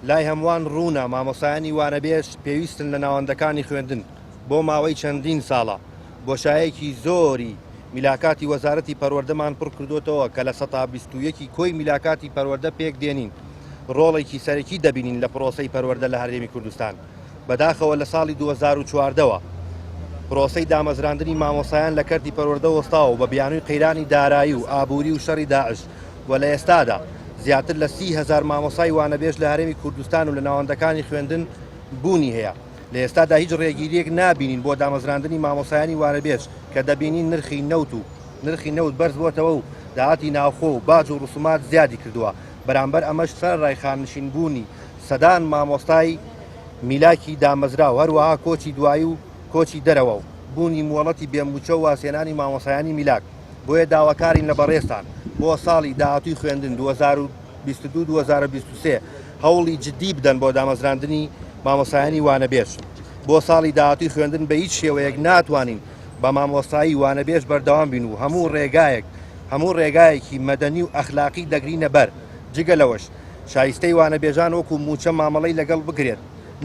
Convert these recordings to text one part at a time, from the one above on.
لای هەمووان ڕوونا مامۆسایانی وانەبێژ پێویستن لە ناوەندەکانی خوێندن بۆ ماوەی چەندین ساڵە بۆشایەکی زۆری میلاکاتی وەزارەتی پەروەردەمان پڕ کردوتەوە کە لە 121 کۆی میلاکاتی پەروەردە پێک دێنین ڕۆڵێکی سەرەکی دەبینین لە پرۆسەی پەروەردە لە هەرێمی کوردستان بەداخەوە لە ساڵی 2014ەوە پرۆسەی دامەزراندنی مامۆسایان لە کەرتی پەروەردە وەستاوە بە بیانووی قەیرانی دارایی و ئابووری و شەڕی داعش و لە ئێستادا زیاتر لە 30,000 مامۆسای وانەبێژ لە هەرێمی کوردستان و لە ناوەندەکانی خوێندن بوونی هەیە لە ئێستادا هیچ ڕێگیریەک نابینین بۆ دامەزراندنی مامۆسایانی وانەبێژ کە دەبینین نرخی نەوت بەرز بۆتەوە و داهاتی ناوخۆ و باج و ڕسومات زیادی کردووە بەرامبەر ئەمەش سەر ڕایخاننشین بوونی سەدان مامۆستای میلاکی دامەزرا و هەروەها کۆچی دوایی و کۆچی دەرەوە و بوونی مۆڵەتی بێموچە و واسێنانی مامۆسایانی میلاک بۆیە داواکارین لە بەڕێستان بۆ ساڵی داهاتووی خوێندن 2022-2023 هەوڵی جدی بدەن بۆ دامەزراندنی مامۆسایانی وانەبێژ بۆ ساڵی داهاتووی خوێندن بە هیچ شێوەیەک ناتوانین بە مامۆستایی وانەبێژ بەردەوام بین و هەموو ڕێگایەکی مەدەنی و ئەخلاقی دەگرینە بەر جگە لەوەش شایستەی وانەبێژان وەکو موچە مامەڵەی لەگەڵ بگرێت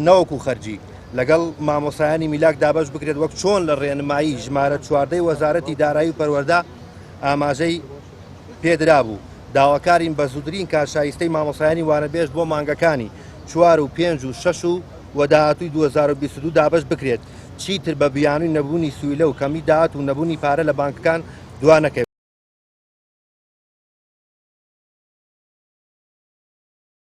نەوەکو خەرجی لەگەڵ مامۆسایانی میلاک دابش بکرێت وەک چۆن لە ڕێنمایی ژمارە 14 وەزارەتی دارایی و پەروەردە ئاماژەی پێدرا بوو داواکارین بە زوودرین کارشایستەی مامۆسایانی وانەبێژ بۆ مانگەکانی 4 و 5 و 6 و داهاتووی 2022 دابش بکرێت چیتر بە بیانووی نەبوونی سویلە و کەمی داهات و نەبوونی پارە لە بانکەکان دوانەکەی